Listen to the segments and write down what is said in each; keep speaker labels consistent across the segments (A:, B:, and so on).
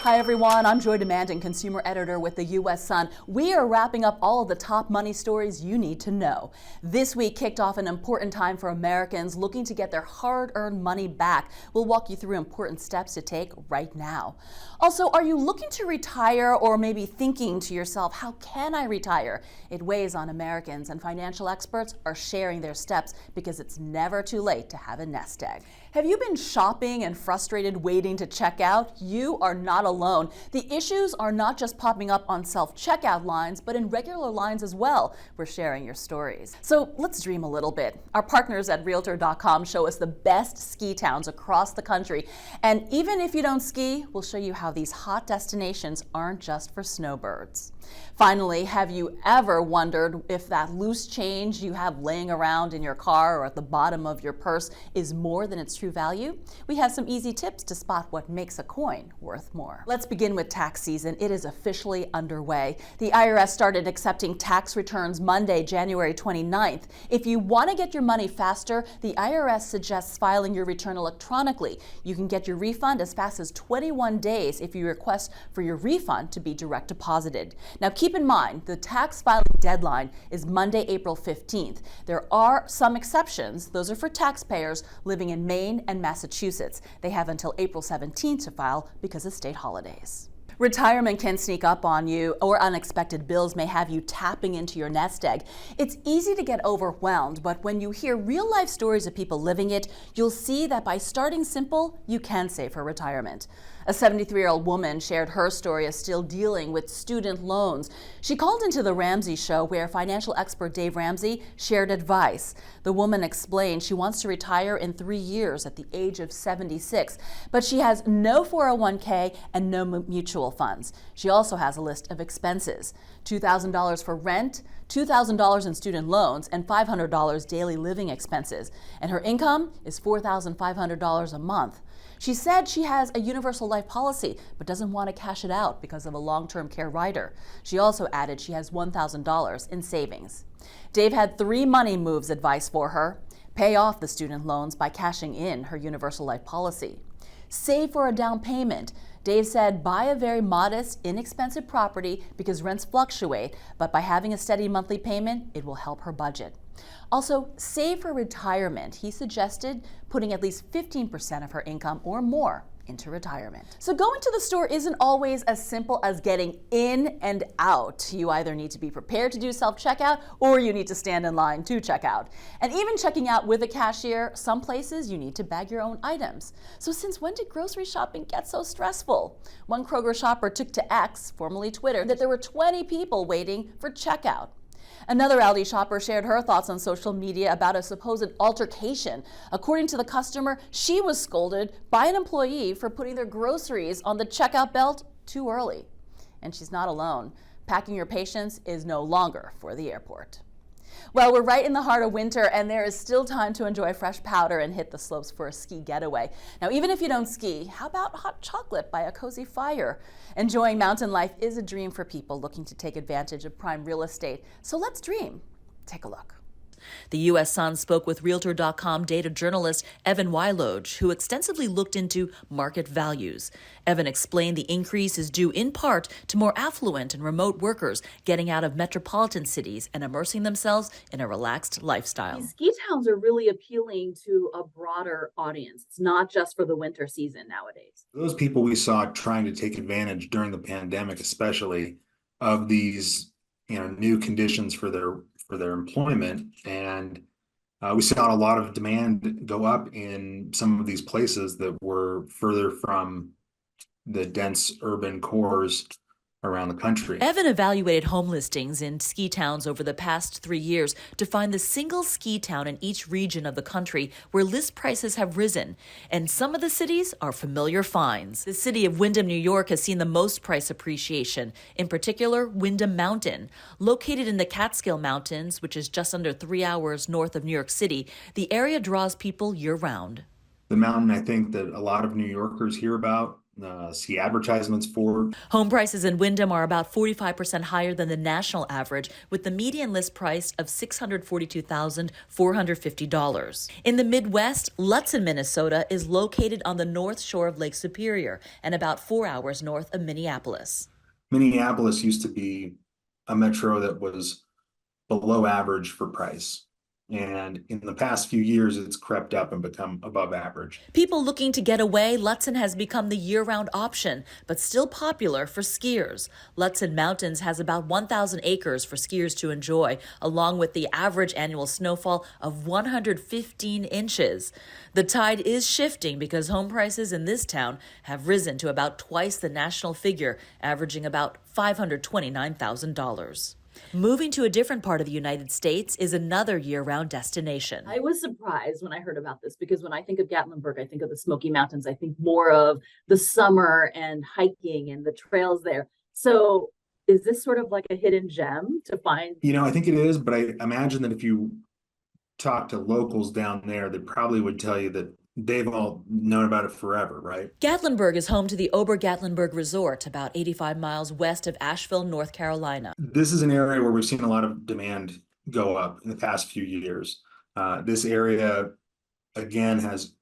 A: Hi everyone, I'm Joy Dumandan, consumer editor with the U.S. Sun. We are wrapping up all of the top money stories you need to know. This week kicked off an important time for Americans looking to get their hard-earned money back. We'll walk you through important steps to take right now. Also, are you looking to retire or maybe thinking to yourself, how can I retire? It weighs on Americans, and financial experts are sharing their steps because it's never too late to have a nest egg. Have you been shopping and frustrated waiting to check out? You are not alone. The issues are not just popping up on self-checkout lines, but in regular lines as well. We're sharing your stories. So let's dream a little bit. Our partners at Realtor.com show us the best ski towns across the country. And even if you don't ski, we'll show you how these hot destinations aren't just for snowbirds. Finally, have you ever wondered if that loose change you have laying around in your car or at the bottom of your purse is more than its true value? We have some easy tips to spot what makes a coin worth more. Let's begin with tax season. It is officially underway. The IRS started accepting tax returns Monday, January 29th. If you want to get your money faster, the IRS suggests filing your return electronically. You can get your refund as fast as 21 days if you request for your refund to be direct deposited. Now keep in mind, the tax filing deadline is Monday, April 15th. There are some exceptions. Those are for taxpayers living in Maine and Massachusetts. They have until April 17th to file because of state holidays. Retirement can sneak up on you, or unexpected bills may have you tapping into your nest egg. It's easy to get overwhelmed, but when you hear real-life stories of people living it, you'll see that by starting simple, you can save for retirement. A 73-year-old woman shared her story of still dealing with student loans. She called into the Ramsey Show, where financial expert Dave Ramsey shared advice. The woman explained she wants to retire in 3 years at the age of 76, but she has no 401k and no mutual funds. She also has a list of expenses: $2,000 for rent, $2,000 in student loans, and $500 daily living expenses. And her income is $4,500 a month. She said she has a universal life policy, but doesn't want to cash it out because of a long-term care rider. She also added she has $1,000 in savings. Dave had 3 money moves advice for her: pay off the student loans by cashing in her universal life policy, save for a down payment. Dave said buy a very modest, inexpensive property because rents fluctuate, but by having a steady monthly payment, it will help her budget. Also, save for retirement. He suggested putting at least 15% of her income or more into retirement. So going to the store isn't always as simple as getting in and out. You either need to be prepared to do self-checkout or you need to stand in line to check out. And even checking out with a cashier, some places you need to bag your own items. So since when did grocery shopping get so stressful? One Kroger shopper took to X, formerly Twitter, that there were 20 people waiting for checkout. Another Aldi shopper shared her thoughts on social media about a supposed altercation. According to the customer, she was scolded by an employee for putting their groceries on the checkout belt too early. And she's not alone. Packing your patience is no longer for the airport. Well, we're right in the heart of winter, and there is still time to enjoy fresh powder and hit the slopes for a ski getaway. Now, even if you don't ski, how about hot chocolate by a cozy fire? Enjoying mountain life is a dream for people looking to take advantage of prime real estate. So let's dream. Take a look. The U.S. Sun spoke with Realtor.com data journalist Evan Wylodge, who extensively looked into market values. Evan explained the increase is due in part to more affluent and remote workers getting out of metropolitan cities and immersing themselves in a relaxed lifestyle.
B: These ski towns are really appealing to a broader audience. It's not just for the winter season nowadays.
C: Those people we saw trying to take advantage during the pandemic, especially of these, new conditions for their employment, and we saw a lot of demand go up in some of these places that were further from the dense urban cores around the country.
A: Evan evaluated home listings in ski towns over the past 3 years to find the single ski town in each region of the country where list prices have risen. And some of the cities are familiar finds. The city of Windham, New York has seen the most price appreciation, in particular Windham Mountain. Located in the Catskill Mountains, which is just under 3 hours north of New York City, the area draws people year-round.
C: The mountain I think that a lot of New Yorkers hear about see advertisements for.
A: Home prices in Wyndham are about 45% higher than the national average, with the median list price of $642,450. In the Midwest, Lutsen, Minnesota is located on the north shore of Lake Superior and about 4 hours north of Minneapolis.
C: Minneapolis used to be a metro that was below average for price. And in the past few years, it's crept up and become above average.
A: People looking to get away, Lutsen has become the year-round option, but still popular for skiers. Lutsen Mountains has about 1,000 acres for skiers to enjoy, along with the average annual snowfall of 115 inches. The tide is shifting because home prices in this town have risen to about twice the national figure, averaging about $529,000. Moving to a different part of the United States is another year-round destination.
B: I was surprised when I heard about this because when I think of Gatlinburg, I think of the Smoky Mountains. I think more of the summer and hiking and the trails there. So is this sort of like a hidden gem to find?
C: I think it is, but I imagine that if you talk to locals down there, they probably would tell you that they've all known about it forever, right?
A: Gatlinburg is home to the Ober-Gatlinburg Resort, about 85 miles west of Asheville, North Carolina.
C: This is an area where we've seen a lot of demand go up in the past few years. This area, again, has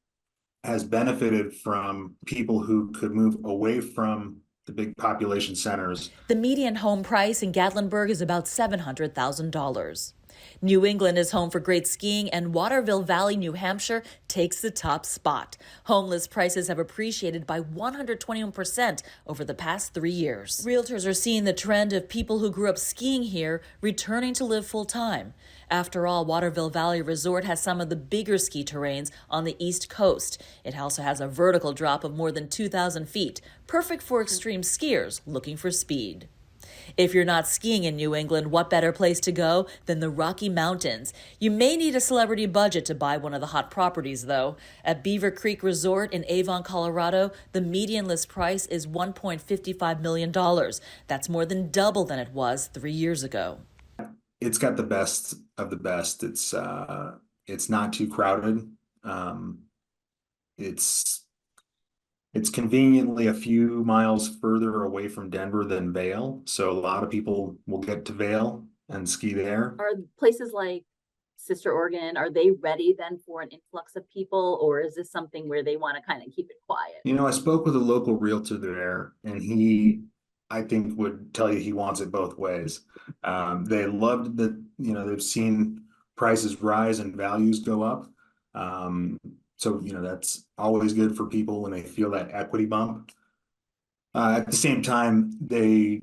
C: benefited from people who could move away from the big population centers.
A: The median home price in Gatlinburg is about $700,000. New England is home for great skiing, and Waterville Valley, New Hampshire takes the top spot. Homeless prices have appreciated by 121% over the past 3 years. Realtors are seeing the trend of people who grew up skiing here returning to live full-time. After all, Waterville Valley Resort has some of the bigger ski terrains on the East Coast. It also has a vertical drop of more than 2,000 feet, perfect for extreme skiers looking for speed. If you're not skiing in New England, what better place to go than the Rocky Mountains? You may need a celebrity budget to buy one of the hot properties, though. At Beaver Creek Resort in Avon, Colorado, the median list price is $1.55 million. That's more than double than it was 3 years ago.
C: It's got the best of the best. It's not too crowded. It's conveniently a few miles further away from Denver than Vail. So a lot of people will get to Vail and ski there.
B: Are places like Sister Oregon, are they ready then for an influx of people, or is this something where they want to kind of keep it quiet?
C: I spoke with a local realtor there, and he, I think, would tell you he wants it both ways. They loved that, they've seen prices rise and values go up. So, that's always good for people when they feel that equity bump. At the same time, they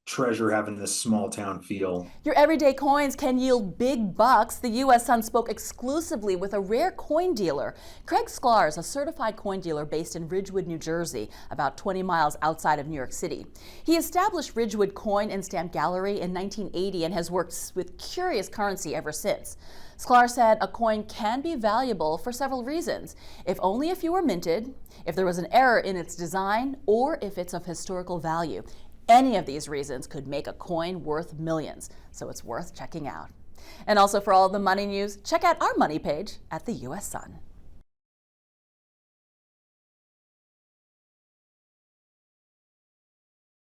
C: treasure having this small town feel.
A: Your everyday coins can yield big bucks. The U.S. Sun spoke exclusively with a rare coin dealer. Craig Sklar is a certified coin dealer based in Ridgewood, New Jersey, about 20 miles outside of New York City. He established Ridgewood Coin and Stamp Gallery in 1980 and has worked with curious currency ever since. Sklar said a coin can be valuable for several reasons. If only a few were minted, if there was an error in its design, or if it's of historical value. Any of these reasons could make a coin worth millions, so it's worth checking out. And also for all of the money news, check out our money page at the U.S. Sun.